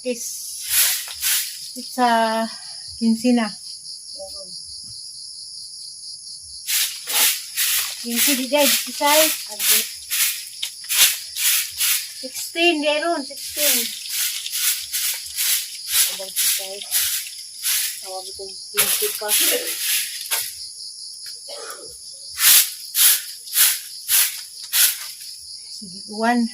Martes. Sa 15 na. 15 di day, 16. 16, meron, 16. Abang 16. Tawag itong 15 pa. Sige, 1.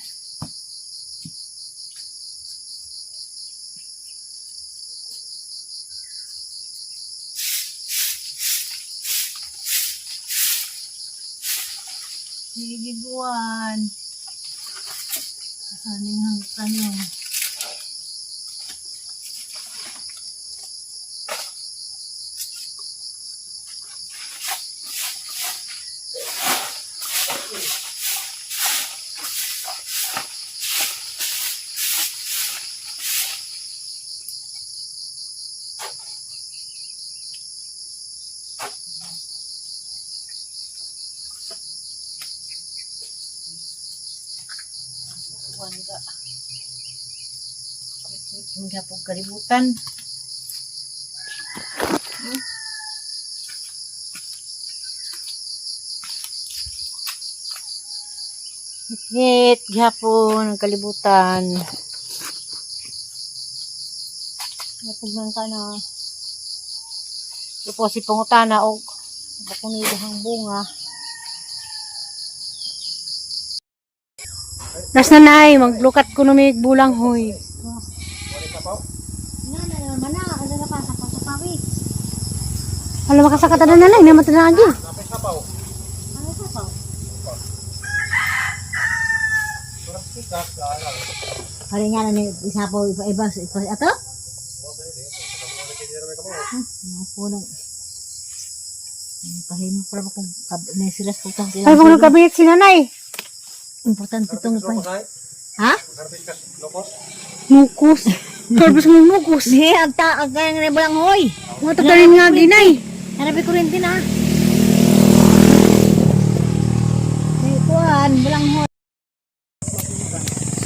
Sige, 1. Saning hangtan yun. Hingga po kalibutan. Hit, gihapon, kalibutan. Gihapon man ka na. Ito si pangutana o bakunidahang bunga. Nas nanay, maglukat ko numig bulang hoy. Alam makasakata na nanay, naman ito na lagi. Hari nga na ni isapaw iba ato? Ako na. Pahimo para kung nasilas putang sila. Ay, kung nagkabit si nanay. Importante itong pa. Ha? Mukos. Karbis mo mukos. Di, agtaag kaya nga balang hoy. Mga tagarin nga ginay. Hanabi ko rin din ha. Ay, kuhan, balang hoy.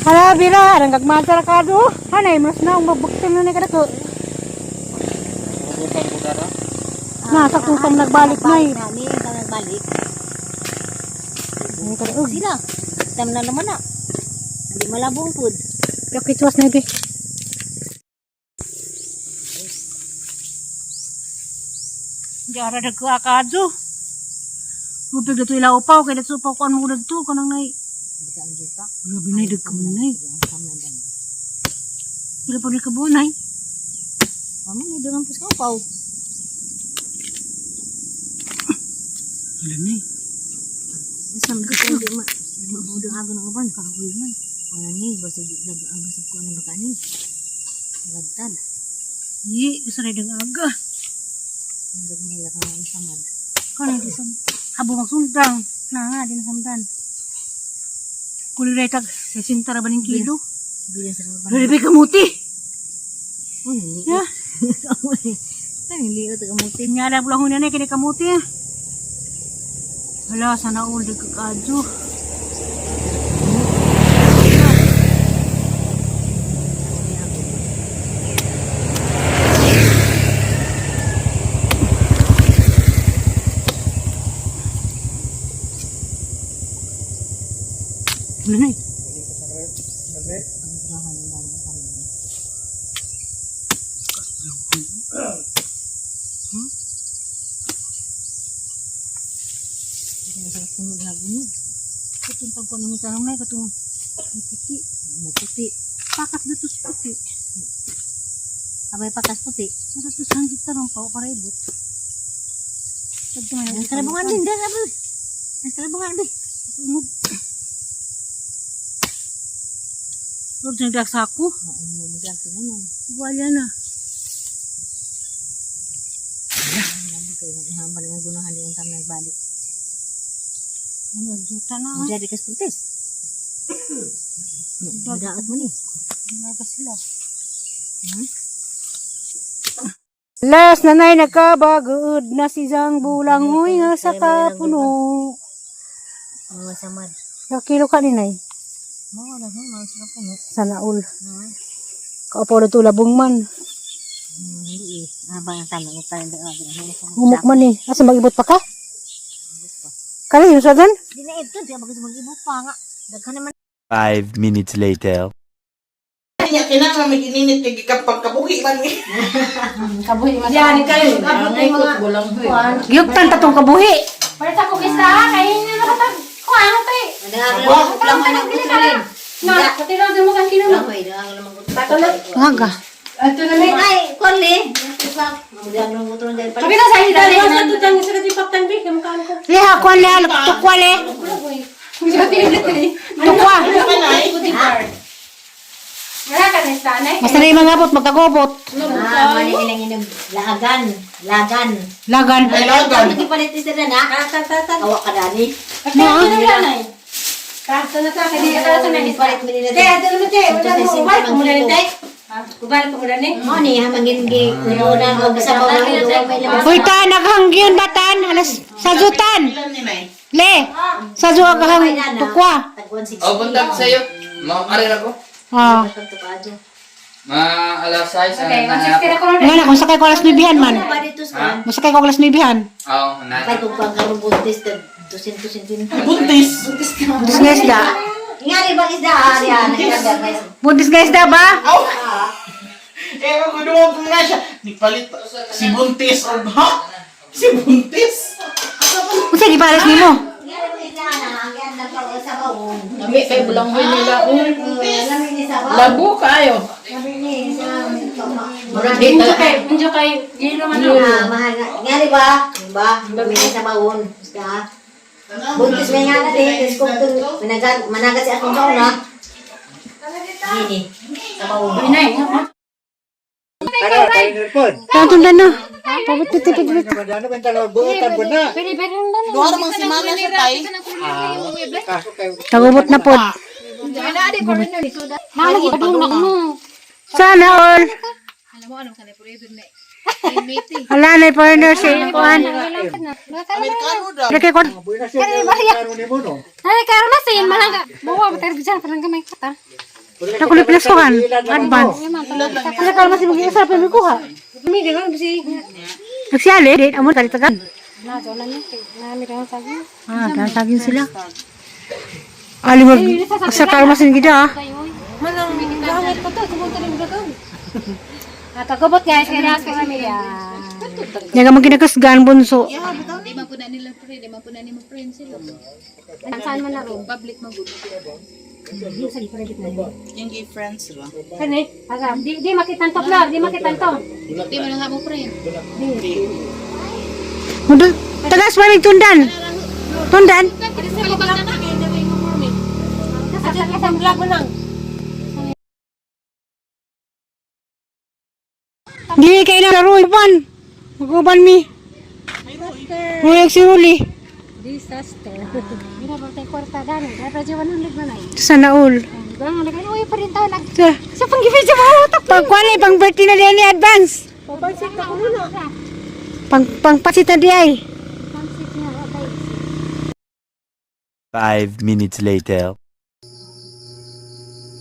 Hala, bira, arang kagmasara ka do. Hanay, mas na, magbuktim na ni kadako. Nasa kusang nagbalik na eh. Nani, nagbalik. Ay, kadako. Sila. Tam na naman na. Hindi malabong food. Yakitwas na ito. Jara nagko akado. Rupig dito ilaw pa, kaya dito pa kuan mo dito kanang nay. Hindi ka anjud pa. Grabe nay dagkam nay. Pila pa ni kabuan nay. Mama ni dengan pus kau pau. Wala nay. Isam ko hindi mabudang aga ng aban kakagoy man. Wala ni basta lag aga sa kuan ng bakani. Nagtad. Ni isa ray dang aga. Nagmaya ka ng isamad. Kano yung isam? Habo magsundang. Na nga, di nasamdan. Kuliray tag, 60 ba ng kilo? Rebe kamuti! Oh, hindi. Ya? Hindi ito kamuti. Nyala pula hunan na kini kamuti. Hala, sana all di kakadyo. Wala na eh. Katuntang ko nang itanong na katong puti. Puti. Pakas dito si puti. Abay pakas puti. Dito sa hangit tarong pa para ibot. Ang kalabungan din. Ang kalabungan din. Huwag nang daksa ako. Oo, magdaksa na yun. Wala na. Nabi ko yung ihambal ng gunahan din ang tam nagbalik. Nagduta na. Jadi kas putes. Nagdaat mo ni. Nagdaat sila. Last nanay nagkabagod na si Zang bulang huy nga sa kapuno. Mga samad. Kilo ka ninay. Sana all. Kaupo na to labong man. Hindi eh. Habang ang tanong ko tayo doon. Humok man eh. Asa mag-ibot pa ka? Kali yung sagan? Hindi na ito. Di ba mag-ibot pa nga. Daghan naman. 5 minutes later. Kanya kinang may gininit kay kapag kabuhi man eh. Kabuhi mas. Yan kayo. Ay ko bulang hoy. Giyuktan tatong kabuhi. Para sa kukis na kay ni nakatag. Ko ano tay. Laman ang gusto rin. Na, katiraw din mo kan kino. Laman ang gusto. Ngaga. Ato na ni. Ay, kunli. Magdiang ng gusto rin. Pag kita sa ida ni sa tutang sa di paktan bi kam kan ko. Liha ko le alok tukwa le. Bisa tilit ni. Tukwa. Wala ka ni sanay. Basta na yung mga abot magkagobot. Mali ilang inog. Lagan. Lagan. Ay lagan. Hindi palit isa na na. Awak ka dani. Mo na yan ay. Kahit na sa kanya ka sa nangis. Palit mo nila. Te, ato mo te. Wala mo ubal ko muna ni tay. Ubal ko muna ni. Mo ni hamangin gi. Una ang sa mga ulo. Uy ta naghanggiyon batan. Alas sajutan. Ilan ni nay? Le. Saju agahang tukwa. Oh, buntag sa'yo. Makakarira ko. Ah. Alas 6. Okay, 160 na ko ron. Ngana kung sakay ko alas 9 man. Ha? Masakay ko alas 9. Oo, Kay nana. kung pagkarubuntis na tusin-tusin. Buntis. Buntis nga isda. Ingari bang isda? Ariyan. Buntis nga isda ba? Aw. Eh ako duwag ko nga siya. Nipalit si Buntis or ha? Si Buntis. Unsa gipares nimo? Lami kay bulang hoy nila. Labo kayo. Unjo kay gilo man. Mahal nga. Ingari ba? Ba? Bumili sa bawon. Isda. Buntis may nga natin. Tapos kung managat si akong kauna. Gini. Sa bawon. Inay. Tantundan na. Pabit-pit. Pwede Duha namang si Mana sa tay. Tagubot na pod. Nalagi pa dong mo. Sana all. Hala na po na si Kuan. Amerikano daw. Laki ko. Ay, kaya na sayin malaga. Bawa ba tayo bisan parang gamay kata. Nakulit na sukan. Advance. Kasi kalma si mga sarap yung kuha. Kami dengan bisi. Nagsiyali din amo kalitagan. Na jola ni. Na mi dengan sagi. Ah, tatagin sila. Ali mag sa kalma sin gida. Manang gamit ko to, sumunta rin ko to. Gobot guys, kaya sa kami ya. Yaga mag ginagasgan bunso. Di man po na nila friend, di man po na nimo friend sila. Saan man na ro? Public magud. Yung gay friends ba? Kani, aga, di makitan to vlog, di makitan to. Di man nga mo friend. Mudo tagas pa ning tundan. Tundan. Asa ka sa vlog mo nang. Di kay na laro ipan. Maguban mi. Ruyag si Uli. Disaster. Mira ba tay kwarta dani, dapat jawan ulit na nay. Sana all. Bang lagay uy pa rin taw nag. Sa pang-giveaway sa mga utak. Pang-kwalay, pang-birthday na diyan ni advance. Papansit ka kuno na. Pang-pasit na diyan. Pansit niya atay. 5 minutes later.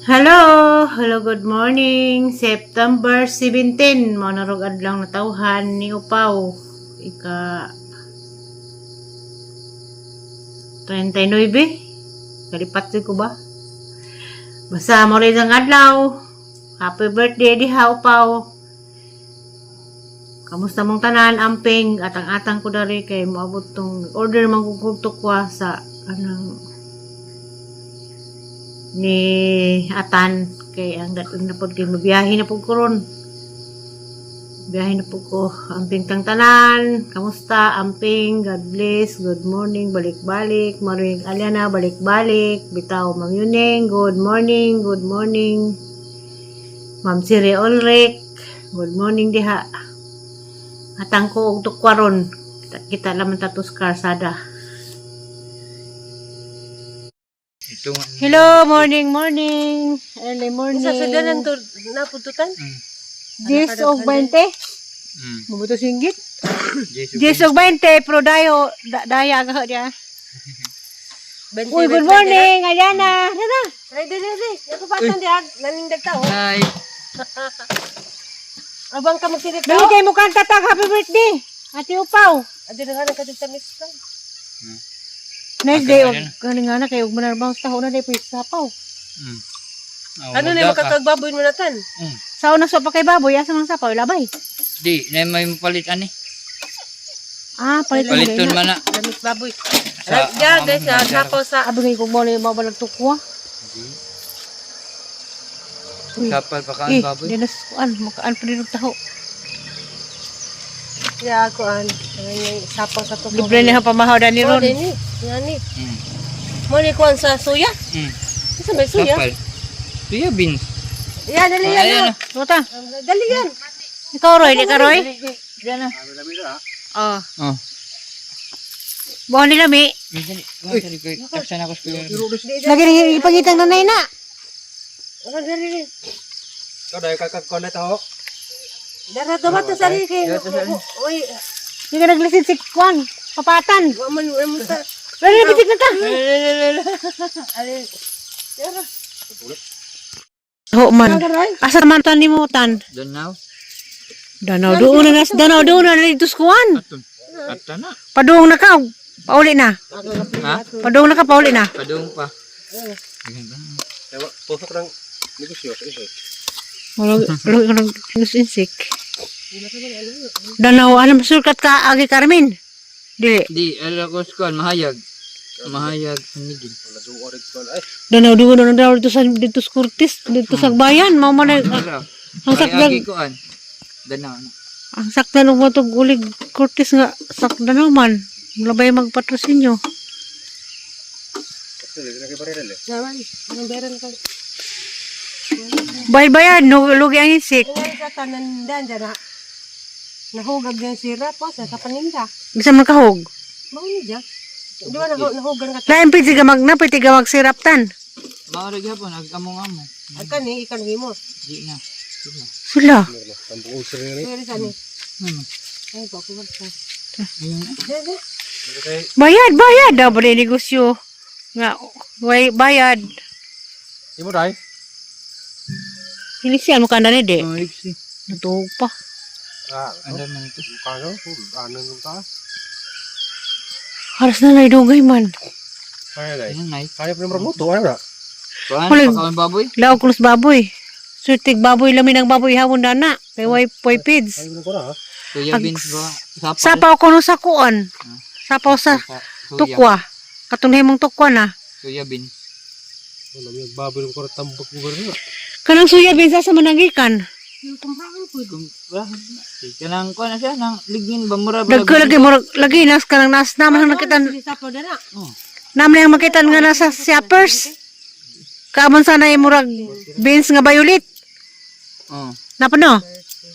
Hello, good morning. September 17, monarog adlang natauhan ni Upaw. Ika 39. Kalipat ko ba? Basta mo rin ang adlaw. Happy birthday diha Upaw. Kamusta mong tanan amping atang-atang ko dari kay moabot tong order man kog tukwa sa anang ni Atan kay ang dating na pod kay mabiyahe na pud ko ron. Biyahe na pud ko amping tang tanan. Kamusta amping? God bless. Good morning. Balik-balik. Maring Aliana balik-balik. Bitaw Ma'am Yuneng. Good morning. Good morning. Ma'am Siri Ulrich. Good morning diha. Atang ko og tukwa ron. Kita laman tatos karsada. Hello, morning. Early morning. Sa sudanan to napututan. Yes, og 20. Mabuto singgit. Yes, og 20. Pro dayo. Daya agak dia. Uy, good morning, Aliana. Nana. Ay dili. Ako patan di ag naning dagta oh. Hi. Abang ka magsirit Dali kay mo kanta tag happy birthday. Ate Upaw. Adi na nga ka tamis ka. Next day og galing nga na kay og manarbaw sa taho na day pisa sapaw. Ano na yung makakagbaboy mo natin? Sa una sa pa kay baboy asa man sapaw labay. Di, na may mapalit ani. Ah, palitan Paliton na. man na. Damit baboy. Sa- Diyan guys, sapaw sa Abi kay kog mo na mabalag tukwa. Kapal pa kaan Eh, baboy. di na kuan makaan pa din og taho. ya ako an. Ang sapaw sa tubo. Libre na pamahaw da ni Oh, Ron. dini. Yani. Mm. Mo ni kuan sa suya. Mm. Isa may suya. Kapal. Suya beans. Yan, dali Ah, yan. ayan na. Rota. Dali yan. Ikaw Roy, di ka Roy? Diyan na. Oh. Oh. Buwan nila mi. Taksan ako sa Lagi ning ipangitang nanay na. Oh, dali. Kau Dara dapat sa sari kay. Oy, Di ka naglisid si Kwan. Papatan. wa man mo sa. Lagi bitik na ta. Ho man. Asa man tan limutan. Doon now. Danaw doon na dito sa Kwan. Atta na. Padung na ka. Pauli na. Ha? Padung na ka, pauli na. Padung pa. Pusok ng negosyo. Wala ka nang insik. Danaw, alam surkat ka agi Carmen. Dili. Di, ala ko skuan, mahayag. Mahayag sa migil. Danaw doon na daw dito sa Curtis, dito sa bayan. Mao man ang sakdan. Agi ko an. Danaw na. Ang sakdan og matog ulig Curtis nga sakdan naman. Labay magpatrosinyo. Naman, ang beran ka. Bayad lugi ang insik. Ngayon sa tanan dan dara. Nahugag yung sirap po sa paninda. Bisa man kahog. Mao ni ja. Di ba nahugan ka? Lain piti ka piti ka magsiraptan. Maarag yapon, nagkamong-amo. Akan ni ikan himo. Di na. Sula. Pero sa ni. Ay, ko ko ka. Dali. Bayad daw ba negosyo. Nga bayad. Imo dai. Inisial mo ka na de. Oh, iksi. Natuog pa. Anda man ito. Kano? Ano nung ta? Haras na dugay man. Kaya dai. Ayan, nice. Kaya pa naman luto, ano na? Kuhan, Walang- pakawan baboy. Laog kulos baboy. Surtig baboy lamin ang baboy hawon dana. Kay way pids. Ayun ko na ha. Kuya beans ba? Sapal. Sapaw ko no sa kuan. Sapaw sa Suya. tukwa. Katunay mong tukwa na. Kuya beans. Wala may baboy ko tambok mo garo. Kanang suya binsa sa managikan. Kanang kuha na siya, nang lignin ba mura ba? Dagko lagi nas kanang nas naman ang nakita. Sapaw dara. Naman ang makita nga nasa shoppers. Kaamon sana yung murag beans nga violet. Oh. Napano?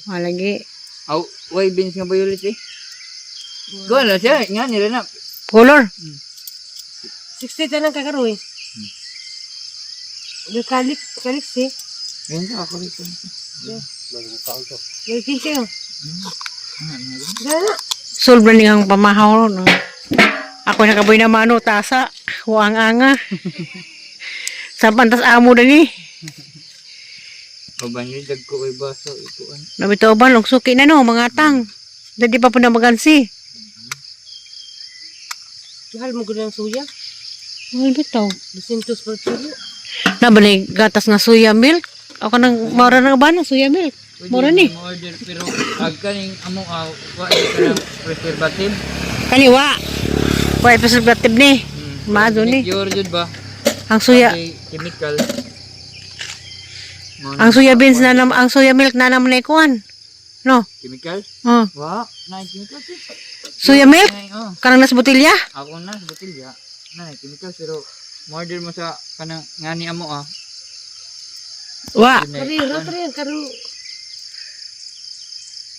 Lagi. Aw, why beans nga ba ulit eh? Kuha na siya, nga nila na. Color. 60 ta nang kakaroy. Kalik si. Ganyan ka ako rito. May kisyo. Dara. Solve na ang pamahaw. No? Ako nakaboy na mano, tasa. Huwang anga. Sa pantas amo na ni. Mabanyidag ko kay baso. Ikuan. Nabito ba, lungsuki na no, mga tang. Dadi pa po na magansi. Mahal mo gud ang suya. Ay, bitaw. 200 per kilo. Nabalik gatas nga suya milk. Ako nang mara na ba na suya milk. Mura ni. Order pero agkaning amo aw, wa ka ng preservative. Kaniwa. Why preservative ni? Maado ni. Pure jud ba? Ang suya, May chemical. ang suya beans na ang suya milk na naman na ikuan. No? Chemical? Oh. Wa, na chemical siya. Suya milk? Ay, oh. Karang nas botilya? Ako na sa botilya. Na chemical pero order mo sa kanang ngani amo ah. Wa. Kari karu.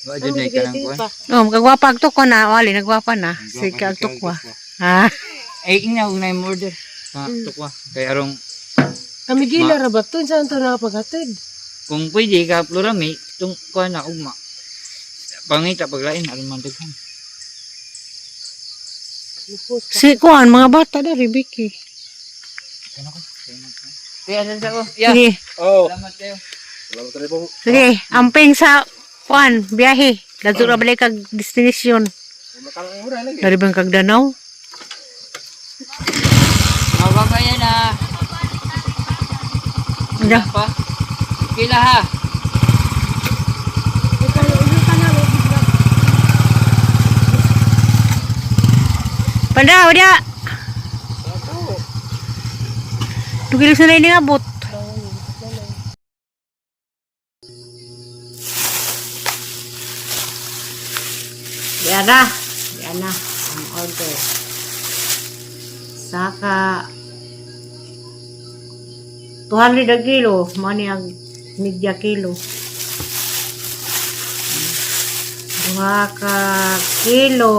Wa jud na kanang kuan. Oh, magagwapa ang tukwa na. Wali, nagwapa na. Sige ang tukwa. Ha? Ay ina ug na order. Sa tukwa. Kay arong Kami gila ra ba to sa anto na paghatid. kung pwede ka plurami tung kuan na ugma. Pangita paglain aron man daghan. Si kuan, mga bata na, Ribiki. Kaya sa ko. Yeah. Sige. Oh. Salamat kayo. Salamat tayo pong Sige, amping sa kuan, biyahe. Lazo ra balik kag destination. makalang ang mura lagi. Dari bang kag Danau. Mababayan na. Ano? Pa. Kila ha. Pada, udah. Tugil sa ini ngabot. Yan na ang order. Saka 200 a kilo, money ang media kilo. Duha ka kilo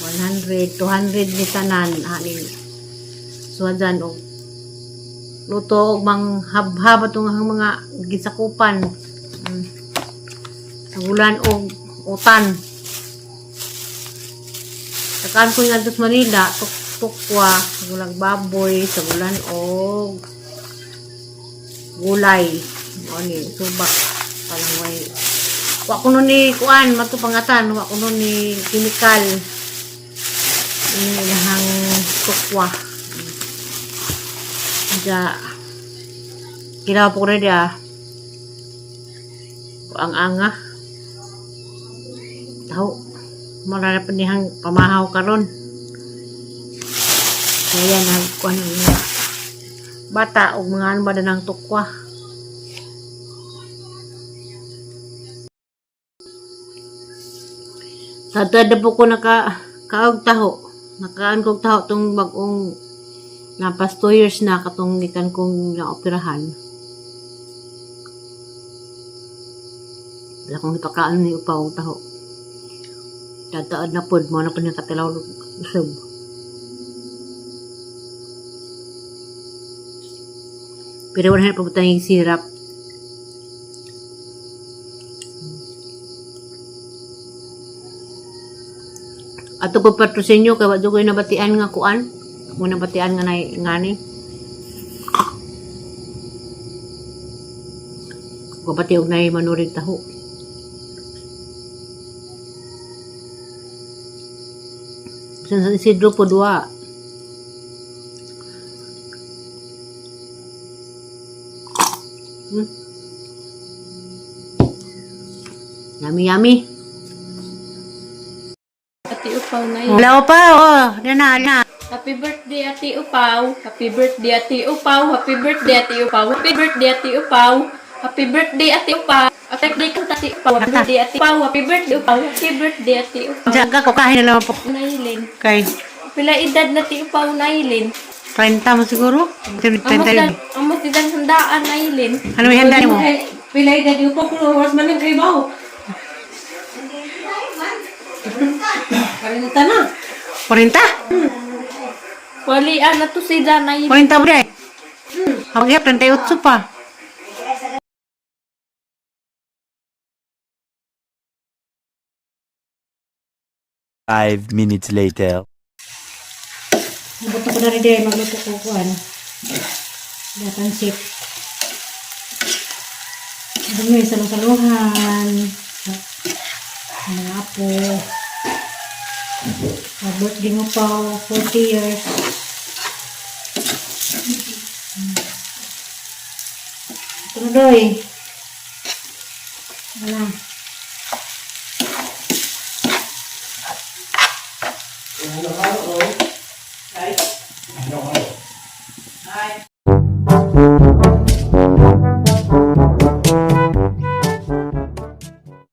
100, 200 ni tanan ani. Suwadan og luto og mang habhab atong mga gisakupan. Sagulan og utan. Takan ko nga sa Manila, tukwa, sagulang baboy, sagulan og gulay. Ani, subak palangway. Wa kuno ni kuan matupangatan, wa kuno ni chemical. Ini lahang tukwa. Ja kira po rin dia. Ang anga. Tahu marana panihang pamahaw karon. Kaya nag kuan bata og mga ano ba nang tukwa. Sa tada po ko kaog taho. Nakaan kong taho tong bagong napas 2 years na katong gikan kong naoperahan. Wala kong ipakaan ni upaw taho. Tataad na pod mo na pa niya katilaw usab. Pero wala na pabutang yung sirap. Ato po patrocinyo kay wadyo ko nabatian nga kuan. Mo nabatian nga ngani. Kabati og nay manurig taho. Sa Isidro po dua. Yummy, yummy. Ati Upaw na Hello pa, oh. Yan na. Happy birthday, Ati Upaw. Happy birthday, Ati Upaw. Happy birthday, Ati Upaw. Happy birthday, Ati Upaw. Happy birthday, Ati Upaw. Happy birthday, Ati Upaw. Happy birthday, Ati Upaw. Happy birthday, Upaw. Happy birthday, Ati Upaw. Diyan ka, kukain na lang po. Nailin. Kay, Pila edad na Ati Upaw, Nailin. 30 mo siguro? 30 rin. Amos din handaan, Nailin. Ano may handa mo? Pila edad yung followers man ng ibaw. Karinta na. 40? Walian na to sila, Nailin. 40 mo rin. Hawag 38 pa. Five minutes later. Nabuto ko na rin din. Magluto ko kuhan. Datansit. Dumi sa saluhan. Mga apo. Birthday mo pa 40 years. Ito na doy. Wala.